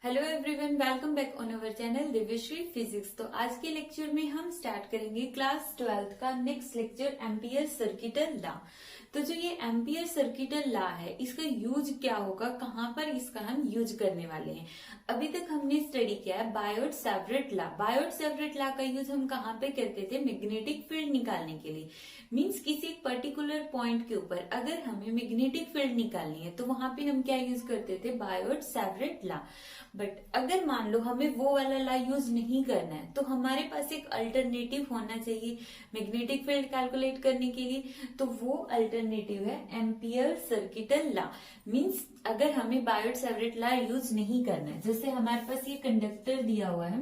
Hello everyone, welcome back on our channel Divyashree physics. तो आज के लेक्चर में हम स्टार्ट करेंगे क्लास 12 का next lecture ampere circuital law. तो जो ये एम्पियर सर्किटल लॉ है, इसका यूज क्या होगा, कहाँ पर इसका हम यूज करने वाले हैं। अभी तक हमने स्टडी किया है बायोट सेवरेट लॉ। बायोट सेवरेट लॉ का यूज हम कहाँ पे करते थे, मैग्नेटिक फील्ड निकालने के लिए। मीन्स किसी पर्टिकुलर पॉइंट के ऊपर अगर हमें मैग्नेटिक फील्ड निकालनी है तो वहां पे हम क्या यूज करते थे, बायोट सेवरेट लॉ। बट अगर मान लो हमें वो वाला लॉ यूज नहीं करना है तो हमारे पास एक अल्टरनेटिव होना चाहिए मैग्नेटिक फील्ड कैलकुलेट करने के लिए। तो वो अल्टरनेटिव है एम्पियर सर्किटल लॉ। मींस अगर हमें बायोट सेवरेट लॉ यूज नहीं करना है, जैसे हमारे पास ये कंडक्टर दिया हुआ है,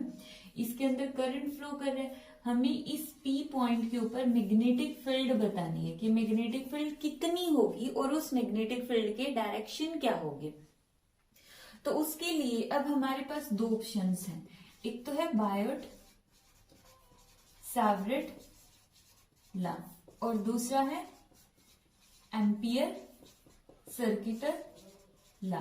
इसके अंदर करंट फ्लो कर रहा है, हमें इस पी पॉइंट के ऊपर मैग्नेटिक फील्ड बतानी है कि मैग्नेटिक फील्ड कितनी होगी और उस मैग्नेटिक फील्ड के डायरेक्शन क्या होगी। तो उसके लिए अब हमारे पास दो ऑप्शंस हैं, एक तो है बायोट सेवरेट लॉ और दूसरा है एम्पियर सर्किटल लॉ।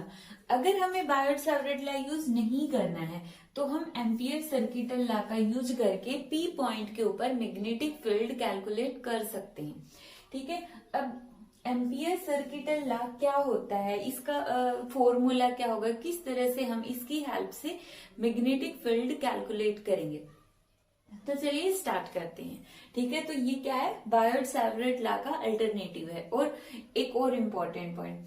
अगर हमें बायोट सेवरेट लॉ यूज नहीं करना है तो हम एम्पियर सर्किटल लॉ का यूज करके पी पॉइंट के ऊपर मैग्नेटिक फील्ड कैलकुलेट कर सकते हैं। ठीक है, अब एम्पियर सर्किटल लॉ क्या होता है, इसका फॉर्मूला क्या होगा, किस तरह से हम इसकी हेल्प से मैग्नेटिक फील्ड कैलकुलेट करेंगे। तो चलिए स्टार्ट करते हैं। ठीक है, तो ये क्या है, बायोट सेवरेट लॉ का अल्टरनेटिव है। और एक और important point,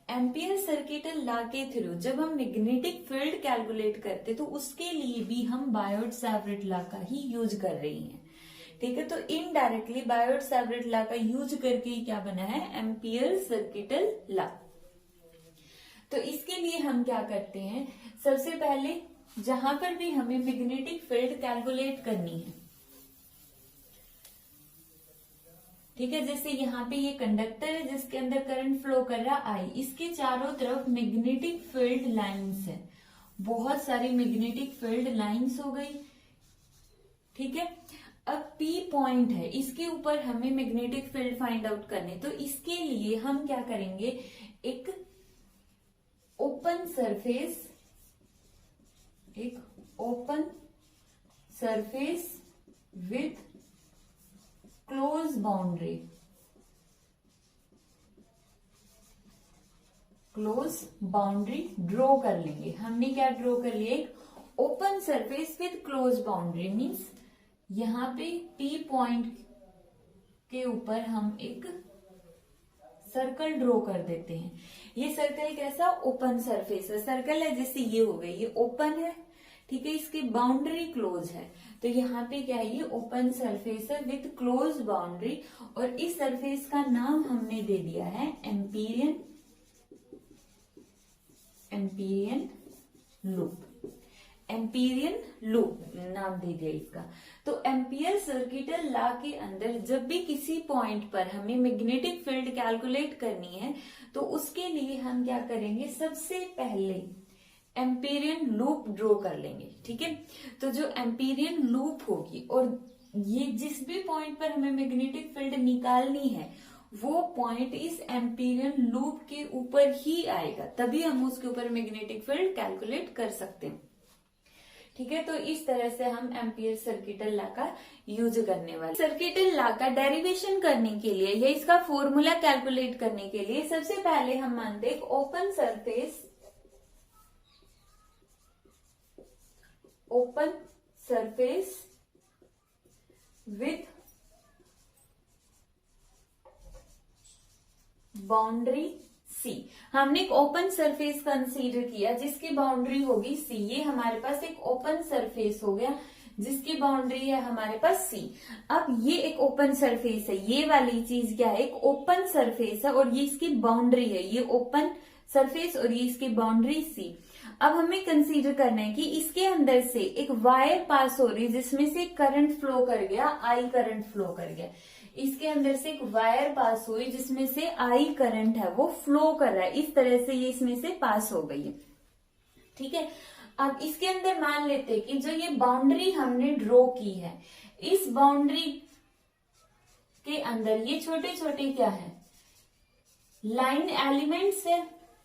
ampere circuital law के थ्रू जब हम मैग्नेटिक फील्ड कैलकुलेट करते तो उसके लिए भी हम बायोट सेवरेट लॉ का ही यूज कर रही हैं। ठीक है, तो इनडायरेक्टली बायोट सेवरेट लॉ का यूज करके क्या बना है, एम्पियर सर्किटल लॉ। तो इसके लिए हम क्या करते हैं, सबसे पहले जहां पर भी हमें मैग्नेटिक फील्ड कैलकुलेट करनी है, ठीक है, जैसे यहाँ पे ये कंडक्टर है जिसके अंदर करंट फ्लो कर रहा है आई, इसके चारों तरफ मैग्नेटिक फील्ड लाइंस है, बहुत सारी मैग्नेटिक फील्ड लाइंस हो गई। ठीक है, अब P पॉइंट है, इसके ऊपर हमें मैग्नेटिक फील्ड फाइंड आउट करने, तो इसके लिए हम क्या करेंगे, एक open surface with close boundary draw कर लेंगे। हमने क्या ड्रॉ कर लिया, एक open surface with close boundary. Means यहाँ पे P पॉइंट के ऊपर हम एक सर्कल ड्रॉ कर देते हैं। ये सर्कल कैसा, ओपन सरफेस है, सर्कल है, जैसे ये हो गई, ये ओपन है, ठीक है, इसकी बाउंड्री क्लोज है। तो यहाँ पे क्या है, ये ओपन सरफेस है विथ क्लोज बाउंड्री, और इस सरफेस का नाम हमने दे दिया है एम्पिरियन लूप नाम दे दिया इसका। तो एम्पियर सर्किटल लॉ के अंदर जब भी किसी पॉइंट पर हमें मैग्नेटिक फील्ड कैलकुलेट करनी है तो उसके लिए हम क्या करेंगे, सबसे पहले एम्पिरियन लूप ड्रॉ कर लेंगे। ठीक है, तो जो एम्पिरियन लूप होगी और ये जिस भी पॉइंट पर हमें मैग्नेटिक फील्ड निकालनी है वो पॉइंट इस एम्पिरियन लूप के ऊपर ही आएगा, तभी हम उसके ऊपर मैग्नेटिक फील्ड कैलकुलेट कर सकते हैं। ठीक है, तो इस तरह से हम एम्पियर सर्किटल लॉ का यूज करने वाले। सर्किटल लॉ का डेरिवेशन करने के लिए या इसका फॉर्मूला कैलकुलेट करने के लिए सबसे पहले हम मानते हैं ओपन सरफेस विथ बाउंड्री सी। हमने एक ओपन सरफेस कंसीडर किया जिसकी बाउंड्री होगी सी। ये हमारे पास एक ओपन सरफेस हो गया जिसकी बाउंड्री है हमारे पास सी। अब ये एक ओपन सरफेस है, ये वाली चीज क्या है, एक ओपन सरफेस है और ये इसकी बाउंड्री है, ये ओपन सरफेस और ये इसकी बाउंड्री सी। अब हमें कंसीडर करना है कि इसके अंदर से एक वायर पास हो रही है जिसमें से करंट फ्लो कर गया, आई करंट फ्लो कर गया। इसके अंदर से एक वायर पास हुई जिसमें से आई करंट है वो फ्लो कर रहा है, इस तरह से ये इसमें से पास हो गई है। ठीक है, अब इसके अंदर मान लेते हैं कि जो ये बाउंड्री हमने ड्रॉ की है, इस बाउंड्री के अंदर ये छोटे छोटे क्या है, लाइन एलिमेंट्स है।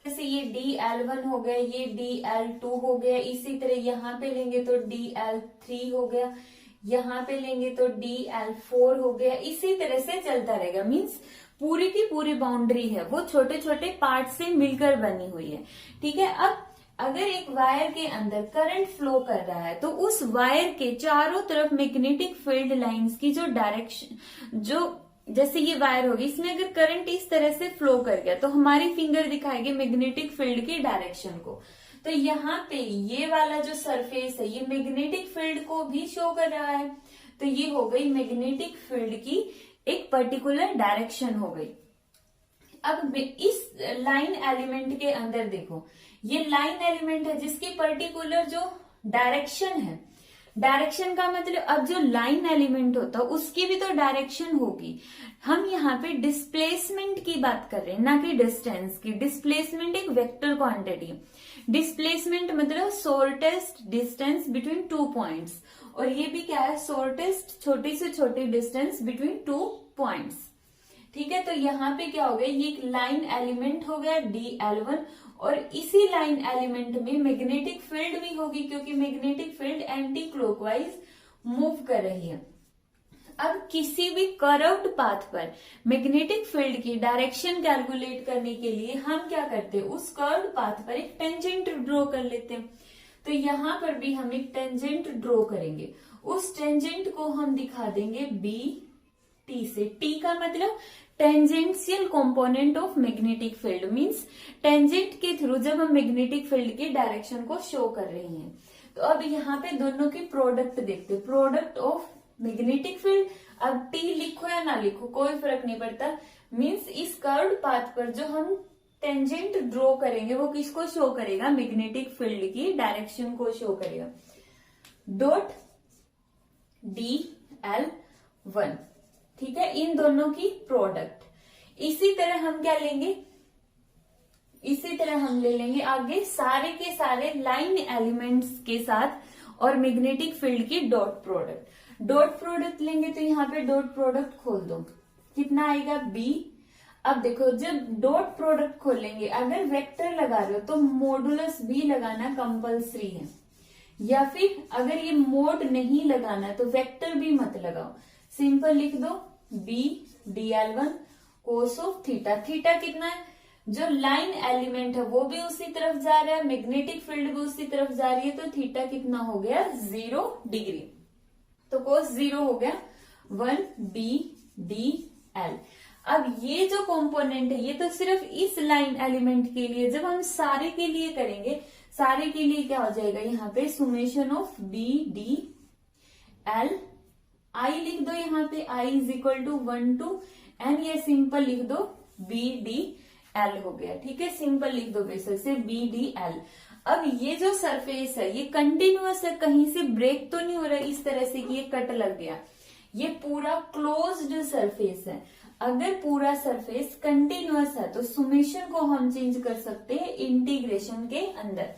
जैसे ये DL1 हो गया, ये DL2 हो गया, इसी तरह यहाँ पे लेंगे तो DL3 हो गया, यहाँ पे लेंगे तो DL4 हो गया, इसी तरह से चलता रहेगा। मीन्स पूरी की पूरी बाउंड्री है वो छोटे छोटे पार्ट से मिलकर बनी हुई है। ठीक है, अब अगर एक वायर के अंदर करंट फ्लो कर रहा है तो उस वायर के चारों तरफ मैग्नेटिक फील्ड लाइंस की जो डायरेक्शन, जो जैसे ये वायर होगी, इसमें अगर करंट इस तरह से फ्लो कर गया तो हमारी फिंगर दिखाएगी मैग्नेटिक फील्ड की डायरेक्शन को। तो यहाँ पे ये वाला जो सरफेस है ये मैग्नेटिक फील्ड को भी शो कर रहा है। तो ये हो गई मैग्नेटिक फील्ड की एक पर्टिकुलर डायरेक्शन हो गई। अब इस लाइन एलिमेंट के अंदर देखो, ये लाइन एलिमेंट है जिसकी पर्टिकुलर जो डायरेक्शन है, डायरेक्शन का मतलब अब जो लाइन एलिमेंट होता है उसकी भी तो डायरेक्शन होगी। हम यहाँ पे डिस्प्लेसमेंट की बात कर रहे हैं, ना कि डिस्टेंस की। डिस्प्लेसमेंट एक वेक्टर क्वांटिटी, डिस्प्लेसमेंट मतलब shortest distance between two points, और ये भी क्या है, शॉर्टेस्ट छोटी से छोटी डिस्टेंस बिटवीन टू पॉइंट्स। ठीक है, तो यहाँ पे क्या हो गया, ये एक लाइन एलिमेंट हो गया DL1, और इसी लाइन एलिमेंट में मैग्नेटिक फील्ड भी होगी क्योंकि magnetic field anti clockwise move कर रही है। अब किसी भी कर्व्ड पाथ पर मैग्नेटिक फील्ड की डायरेक्शन कैलकुलेट करने के लिए हम क्या करते हैं, उस कर्व्ड पाथ पर एक टेंजेंट ड्रॉ कर लेते हैं। तो यहाँ पर भी हम एक टेंजेंट ड्रॉ करेंगे, उस टेंजेंट को हम दिखा देंगे BT से। T का मतलब tangential component of magnetic field, means tangent के थ्रू जब हम मैग्नेटिक फील्ड की डायरेक्शन को शो कर रहे हैं। तो अब यहाँ पे दोनों की प्रोडक्ट देखते, प्रोडक्ट ऑफ मैग्नेटिक फील्ड। अब T लिखो या ना लिखो कोई फर्क नहीं पड़ता, मींस इस कर्व्ड पाथ पर जो हम टेंजेंट ड्रॉ करेंगे वो किसको शो करेगा, मैग्नेटिक फील्ड की डायरेक्शन को शो करेगा। डॉट DL1, ठीक है, इन दोनों की प्रोडक्ट। इसी तरह हम क्या लेंगे, इसी तरह हम ले लेंगे आगे सारे के सारे लाइन एलिमेंट्स के साथ और मैग्नेटिक फील्ड की डॉट प्रोडक्ट। डॉट प्रोडक्ट लेंगे तो यहाँ पे डॉट प्रोडक्ट खोल दो, कितना आएगा B। अब देखो जब डॉट प्रोडक्ट खोलेंगे, अगर वेक्टर लगा रहे हो तो मॉडुलस B लगाना कंपलसरी है, या फिर अगर ये मोड नहीं लगाना तो वेक्टर भी मत लगाओ, सिंपल लिख दो B DL1 cos of theta. Theta कितना है, जो लाइन एलिमेंट है वो भी उसी तरफ जा रहा है, मैग्नेटिक फील्ड भी उसी तरफ जा रही है, तो थीटा कितना हो गया 0 डिग्री। तो कोस 0 हो गया 1BDL। अब ये जो कंपोनेंट है ये तो सिर्फ इस लाइन एलिमेंट के लिए, जब हम सारे के लिए करेंगे, सारे के लिए क्या हो जाएगा, यहाँ पे सुमेशन ऑफ BDL। I लिख दो यहाँ पे, I is equal to 1 to N, ये सिंपल लिख दो BDL हो गया। ठीक है, सिंपल लिख दो बेशक से BDL। अब ये जो सरफेस है ये कंटिन्यूअस है, कहीं से ब्रेक तो नहीं हो रहा इस तरह से कि ये कट लग गया, ये पूरा क्लोज्ड सरफेस है। अगर पूरा सरफेस कंटिन्यूअस है तो सुमेशन को हम चेंज कर सकते हैं इंटीग्रेशन के अंदर।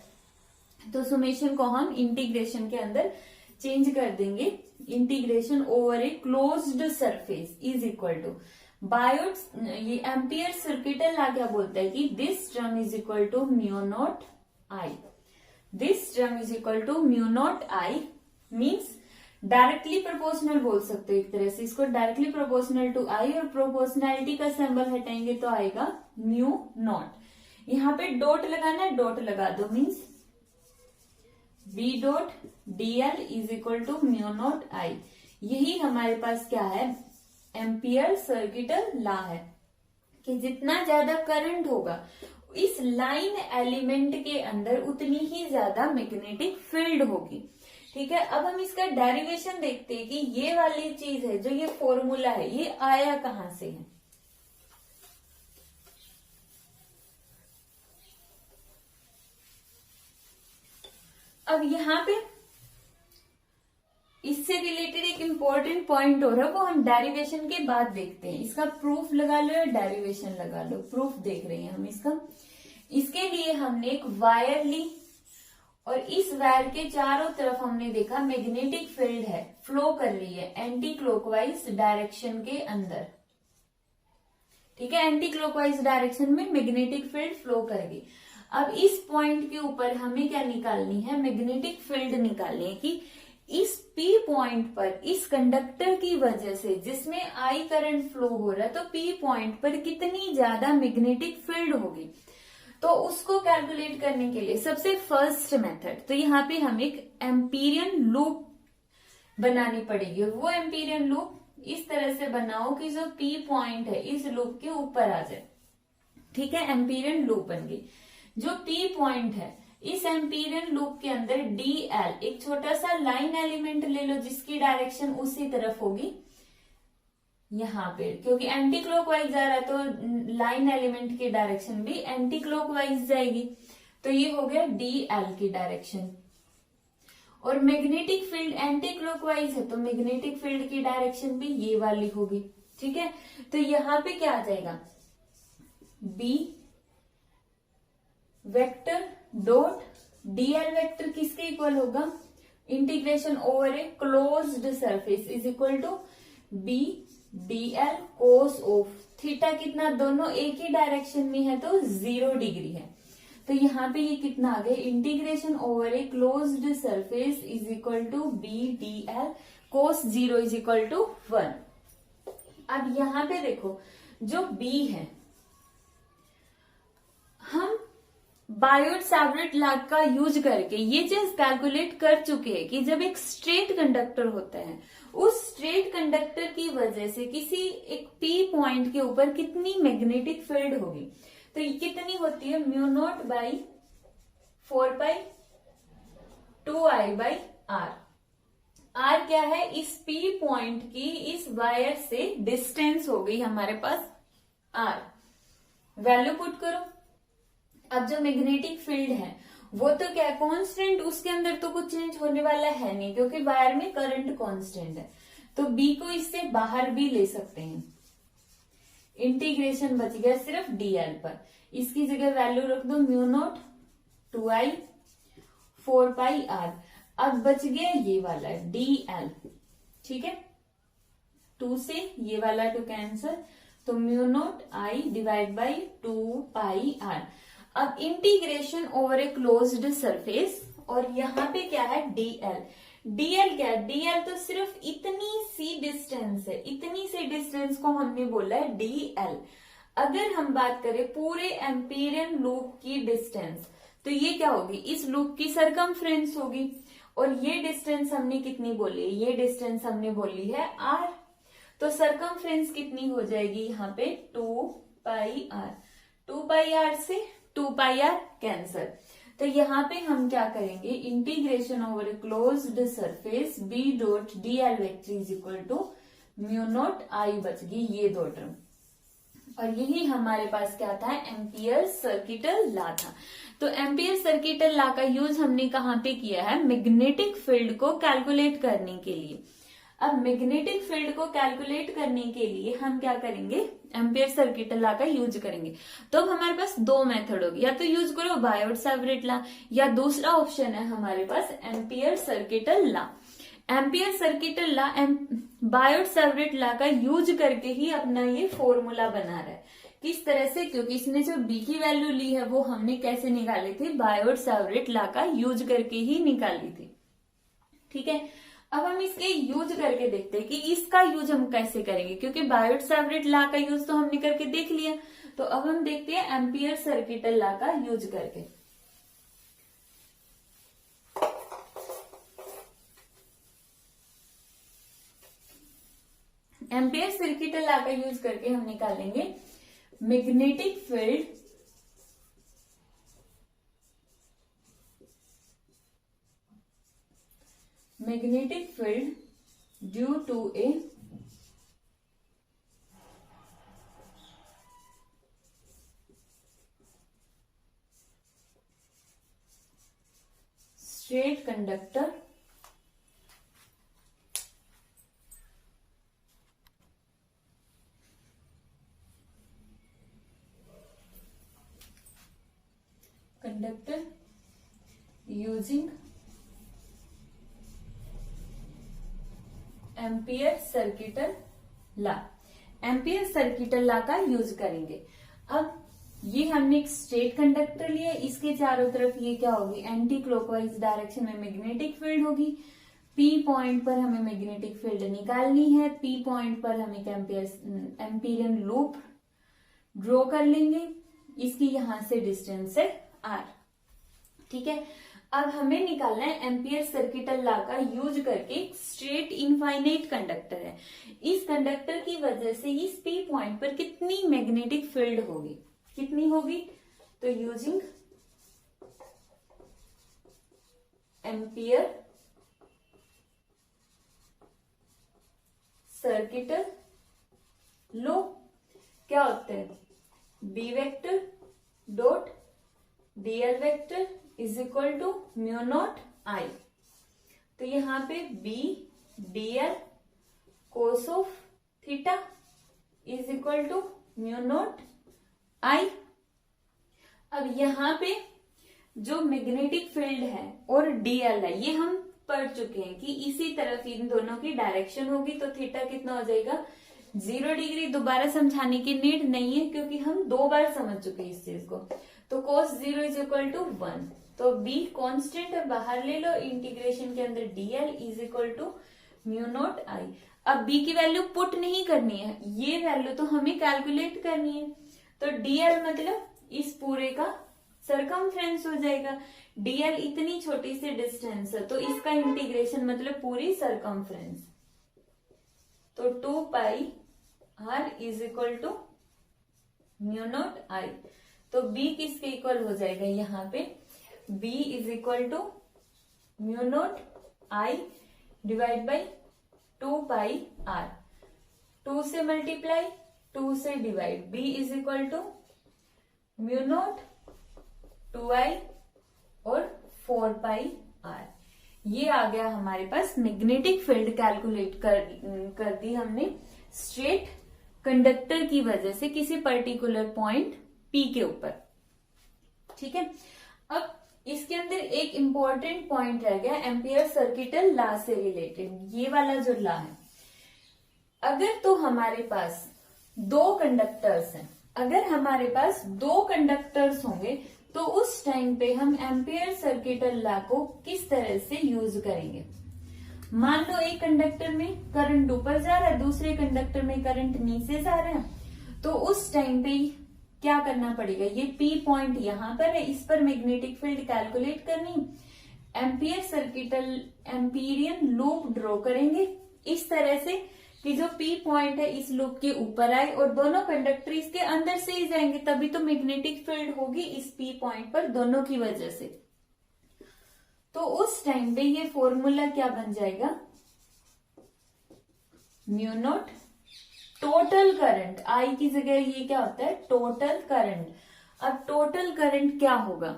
तो सुमेशन को हम इंटीग्रेशन के अंदर चेंज कर देंगे, integration over a closed surface is equal to Biot, ये एम्पियर सर्किटल लॉ क्या बोलता है कि this term is equal to mu naught I, this term is equal to mu naught I, means directly proportional बोल सकते हो एक तरह से इसको, डायरेक्टली प्रोपोर्शनल टू I, और प्रोपोर्शनैलिटी का सिंबल हटाएंगे तो आएगा म्यू नॉट। यहाँ पे डॉट लगाना है, डॉट लगा दो, means B dot DL is equal to mu naught I। यही हमारे पास क्या है, एम्पियर सर्किटल लॉ है कि जितना ज्यादा करंट होगा इस लाइन एलिमेंट के अंदर उतनी ही ज्यादा मैग्नेटिक फील्ड होगी। ठीक है, अब हम इसका डेरिवेशन देखते हैं कि ये वाली चीज है जो ये फॉर्मूला है ये आया कहां से है। अब यहाँ पे इससे रिलेटेड एक इम्पोर्टेंट पॉइंट हो रहा है, वो हम डेरिवेशन के बाद देखते हैं। इसका प्रूफ लगा लो या डेरिवेशन लगा लो, प्रूफ देख रहे हैं हम इसका। इसके लिए हमने एक वायर ली और इस वायर के चारों तरफ हमने देखा मैग्नेटिक फील्ड है, फ्लो कर रही है एंटी क्लॉकवाइज डायरेक्शन के अंदर। ठीक है, एंटी क्लॉकवाइज डायरेक्शन में मैग्नेटिक फील्ड फ्लो करेगी। अब इस पॉइंट के ऊपर हमें क्या निकालनी है, मैग्नेटिक फील्ड निकालनी है कि इस P पॉइंट पर इस कंडक्टर की वजह से जिसमें I करंट फ्लो हो रहा है, तो P पॉइंट पर कितनी ज्यादा मैग्नेटिक फील्ड होगी। तो उसको कैलकुलेट करने के लिए सबसे फर्स्ट मेथड, तो यहाँ पे हम एक एम्पीरियन लूप बनानी पड़ेगी। और वो एम्पीरियन लूप इस तरह से बनाओ कि जो P पॉइंट है इस लूप के ऊपर आ जाए। ठीक है, एम्पीरियन लूप बन गई। जो P पॉइंट है इस एम्पीरियन लूप के अंदर DL एक छोटा सा लाइन एलिमेंट ले लो जिसकी डायरेक्शन उसी तरफ होगी यहाँ पे, क्योंकि एंटी क्लॉकवाइज जा रहा है तो लाइन एलिमेंट की डायरेक्शन भी एंटी क्लॉकवाइज जाएगी। तो ये हो गया DL की डायरेक्शन। और मैग्नेटिक फील्ड एंटी क्लॉकवाइज है तो मैग्नेटिक फील्ड की डायरेक्शन भी ये वाली होगी। ठीक है, तो यहाँ पे क्या आ जाएगा, B vector dot DL vector किसके इक्वल होगा, integration over a closed surface is equal to B DL cos of theta, कितना, दोनों एक ही डायरेक्शन में है तो 0 डिग्री है। तो यहाँ पे ये कितना आ गया, integration over a closed surface is equal to B DL cos 0 is equal to 1। अब यहाँ पे देखो जो B है, हम बायोट सावर्ट लॉ का यूज करके ये चीज कैलकुलेट कर चुके हैं कि जब एक स्ट्रेट कंडक्टर होता है उस स्ट्रेट कंडक्टर की वजह से किसी एक P पॉइंट के ऊपर कितनी मैग्नेटिक फील्ड होगी। तो ये कितनी होती है, mu naught by 4 pi 2I by R। R क्या है, इस P पॉइंट की इस वायर से डिस्टेंस हो गई हमारे पास R। वैल्यू पुट करो। अब जो मैग्नेटिक फील्ड है वो तो क्या है, कांस्टेंट, उसके अंदर तो कुछ चेंज होने वाला है नहीं क्योंकि वायर में करंट कांस्टेंट है। तो B को इससे बाहर भी ले सकते हैं। इंटीग्रेशन बच गया सिर्फ DL पर, इसकी जगह वैल्यू रख दो म्यू नॉट 2I 4 पाई R। अब बच गया ये वाला DL। ठीक है, 2 से ये वाला टू कैंसर, तो mu naught I divide by 2 pi R। अब integration over a closed surface, और यहाँ पे क्या है DL। DL क्या है, DL तो सिर्फ इतनी सी डिस्टेंस है, इतनी सी डिस्टेंस को हमने बोला है DL। अगर हम बात करें पूरे एम्पीरियन लूप की डिस्टेंस, तो ये क्या होगी, इस लूप की सरकमफ्रेंस होगी। और ये डिस्टेंस हमने कितनी बोली है, ये डिस्टेंस हमने बोली है R। तो सरकमफ्रेंस कितनी हो जाएगी यहाँ पे 2 पाई R। 2 पाई R से 2 पाई R कैंसर। तो यहाँ पे हम क्या करेंगे, integration over closed surface B dot DL vector is equal to mu naught I बच गई ये दो टर्म। और यही हमारे पास क्या था, एम्पियर सर्किटल लॉ था। तो एम्पियर सर्किटल लॉ का यूज हमने कहाँ पे किया है, मैग्नेटिक फील्ड को कैलकुलेट करने के लिए। अब मैग्नेटिक फील्ड को कैलकुलेट करने के लिए हम क्या करेंगे, एम्पियर सर्किटल लॉ का यूज करेंगे। तो अब हमारे पास दो मेथड होगी, या तो यूज करो बायोट सावर्ट लॉ, या दूसरा ऑप्शन है हमारे पास Ampere circuital law. Ampere circuital law Biot Savart law का यूज करके ही अपना ये फॉर्मूला बना रहा है। किस तरह से, क्योंकि इसने जो B की वैल्यू ली है वो हमने कैसे निकाली थी, बायोट सावर्ट लॉ का यूज करके ही निकाली थी। ठीक है, अब हम इसके यूज करके देखते हैं कि इसका यूज हम कैसे करेंगे, क्योंकि बायोट सावर्ट लॉ का यूज तो हमने करके देख लिया। तो अब हम देखते हैं एम्पियर सर्किटल लॉ का यूज करके। एम्पियर सर्किटल लॉ का यूज करके हम निकालेंगे magnetic field due to a straight conductor using Ampere circuital law. Ampere circuital law का यूज करेंगे। अब ये हमने एक स्ट्रेट कंडक्टर लिया, इसके चारों तरफ ये क्या होगी, एंटी क्लॉकवाइज डायरेक्शन में मैग्नेटिक फील्ड होगी। पी पॉइंट पर हमें मैग्नेटिक फील्ड निकालनी है। पी पॉइंट पर हम एक एम्पीरियन लूप ड्रॉ कर लेंगे। इसकी यहां से डिस्टेंस है आर। ठीक है, अब हमें निकालना है एम्पियर सर्किटल लॉ का यूज करके स्ट्रेट इनफाइनाइट कंडक्टर है। इस कंडक्टर की वजह से इस पी पॉइंट पर कितनी मैग्नेटिक फील्ड होगी, कितनी होगी, तो यूजिंग एम्पियर सर्किटल लॉ क्या होता है, B vector dot DL vector is equal to mu naught I. तो यहां पे B DL cos of theta is equal to mu naught I. अब यहां पे जो मैग्नेटिक फील्ड है और डीएल है, ये हम पढ़ चुके हैं कि इसी तरफ इन दोनों की डायरेक्शन होगी, तो थीटा कितना हो जाएगा 0 डिग्री। दोबारा समझाने की नीड नहीं है क्योंकि हम 2 बार समझ चुके हैं इस चीज को। तो cos 0 इज इक्वल टू 1। तो b कांस्टेंट है, बाहर ले लो, इंटीग्रेशन के अंदर dl is equal to mu naught I. अब b की वैल्यू पुट नहीं करनी है, ये वैल्यू तो हमें कैलकुलेट करनी है। तो dl मतलब इस पूरे का सरकमफ्रेंस हो जाएगा। dl इतनी छोटी सी डिस्टेंस है तो इसका इंटीग्रेशन मतलब पूरी सरकमफ्रेंस। तो 2 pi r is equal to mu naught I. तो b किसके इक्वल हो जाएगा, यहाँ पे b is equal to mu naught I divide by 2 pi r। 2 से मल्टीप्लाई, 2 से divide, b is equal to mu naught 2i और 4 पाई r। ये आ गया हमारे पास मैग्नेटिक फील्ड कैलकुलेट कर दी हमने स्ट्रेट कंडक्टर की वजह से किसी पर्टिकुलर पॉइंट P के ऊपर। ठीक है, अब इसके अंदर एक इंपॉर्टेंट पॉइंट रह गया एम्पियर सर्किटल लॉ से रिलेटेड, ये वाला जो लॉ है। अगर तो हमारे पास 2 कंडक्टर्स हैं, अगर हमारे पास 2 कंडक्टर्स होंगे तो उस टाइम पे हम एम्पियर सर्किटल लॉ को किस तरह से यूज करेंगे। मान लो एक कंडक्टर में करंट ऊपर जा रहा है, दूसरे कंडक्टर में करंट नीचे जा रहा है, तो उस टाइम पे क्या करना पड़ेगा, ये P पॉइंट यहां पर है, इस पर मैग्नेटिक फील्ड कैलकुलेट करनी। Ampere circuital Amperian loop draw करेंगे इस तरह से कि जो P पॉइंट है इस लूप के ऊपर आए और दोनों कंडक्टर इसके अंदर से ही जाएंगे, तभी तो मैग्नेटिक फील्ड होगी इस P पॉइंट पर दोनों की वजह से। तो उस टाइम पे ये फॉर्मूला क्या बन जाएगा, म्यू नॉट टोटल करंट, आई की जगह ये क्या होता है टोटल करंट। अब टोटल करंट क्या होगा,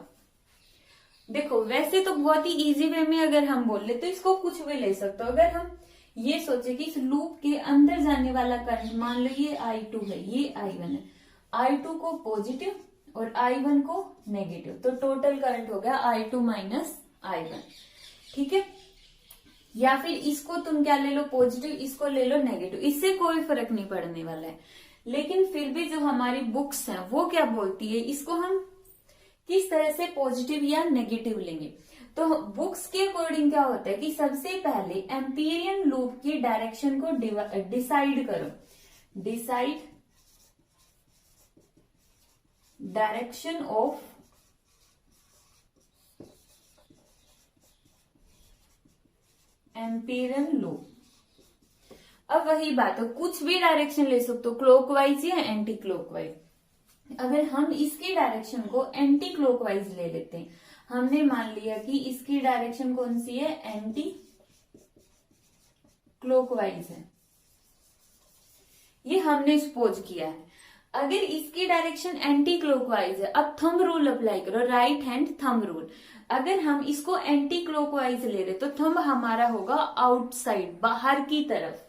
देखो वैसे तो बहुत ही इजी वे में अगर हम बोल ले तो इसको कुछ भी ले सकते हो। अगर हम ये सोचे कि इस लूप के अंदर जाने वाला करंट, मान लो ये I2 है, ये I1 है, I2 को पॉजिटिव और I1 को नेगेटिव, तो टोटल करंट हो गया I2 माइनस I1। ठीक है, या फिर इसको तुम क्या ले लो पॉजिटिव, इसको ले लो नेगेटिव, इससे कोई फर्क नहीं पड़ने वाला है। लेकिन फिर भी जो हमारी बुक्स हैं वो क्या बोलती है, इसको हम किस तरह से पॉजिटिव या नेगेटिव लेंगे। तो बुक्स के अकॉर्डिंग क्या होता है कि सबसे पहले एम्पीरियन लूप की डायरेक्शन को डिसाइड करो। Decide direction of Amperian loop. अब वही बात हो, कुछ भी डायरेक्शन ले सकते हो, क्लॉकवाइज या एंटी क्लॉकवाइज। अगर हम इसकी डायरेक्शन को एंटी क्लॉकवाइज ले लेते हैं, हमने मान लिया कि इसकी डायरेक्शन कौन सी है, एंटी क्लॉकवाइज है, ये हमने सपोज किया है। अगर इसकी डायरेक्शन एंटी क्लॉकवाइज है, अब थंब रूल अप्लाई करो, राइट हैंड थंब रूल। अगर हम इसको एंटी क्लॉकवाइज ले रहे तो थंब हमारा होगा आउटसाइड, बाहर की तरफ।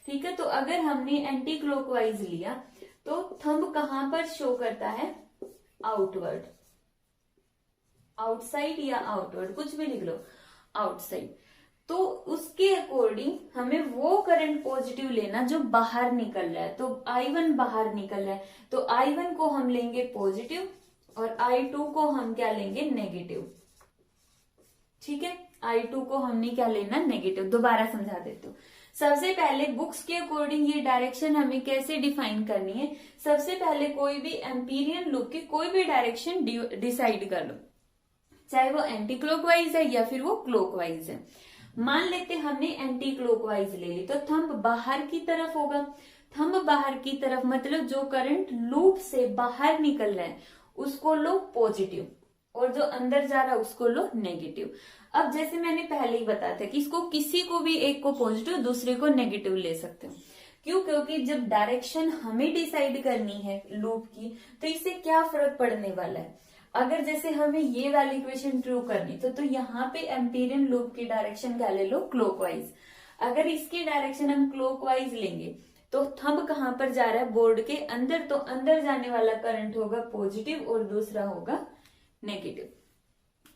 ठीक है, तो अगर हमने एंटी क्लॉकवाइज लिया तो थंब कहां पर शो करता है, आउटवर्ड, आउटसाइड या आउटवर्ड, कुछ भी लिख लो, आउटसाइड। तो उसके अकॉर्डिंग हमें वो करंट पॉजिटिव लेना जो बाहर निकल रहा है। तो I1 बाहर निकल रहा है, तो I1 को हम लेंगे पॉजिटिव और I2 को हम क्या लेंगे, नेगेटिव। ठीक है, I2 को हमने क्या लेना, नेगेटिव। दोबारा समझा देती हूँ। सबसे पहले बुक्स के अकॉर्डिंग ये डायरेक्शन हमें कैसे डिफाइन करनी है। सबसे पहले कोई भी एम्पीरियन लूप की कोई भी डायरेक्शन डिसाइड कर लो, चाहे वो एंटी क्लॉकवाइज है या फिर वो क्लॉकवाइज है। मान लेते हमने एंटी क्लॉकवाइज ले ली, तो थंब बाहर की तरफ होगा। थंब बाहर की तरफ मतलब जो करंट लूप से बाहर निकल रहा है उसको लो पॉजिटिव, और जो अंदर जा रहा है उसको लो नेगेटिव। अब जैसे मैंने पहले ही बताया था कि इसको किसी को भी एक को पॉजिटिव दूसरे को नेगेटिव ले सकते हो। क्यों? क्योंकि जब डायरेक्शन हमें डिसाइड करनी है लूप की, तो इससे क्या फर्क पड़ने वाला है। अगर जैसे हमें ये वाली इक्वेशन ट्रू करनी तो यहाँ पे एम्पीरियन लूप की डायरेक्शन क्या ले लो, क्लॉकवाइज। अगर इसकी डायरेक्शन हम क्लॉकवाइज लेंगे तो थंब कहाँ पर जा रहा है, बोर्ड के अंदर, तो अंदर जाने वाला करंट होगा पॉजिटिव और दूसरा होगा नेगेटिव।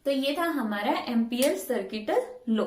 तो ये था हमारा एम्पियर सर्किटल लॉ।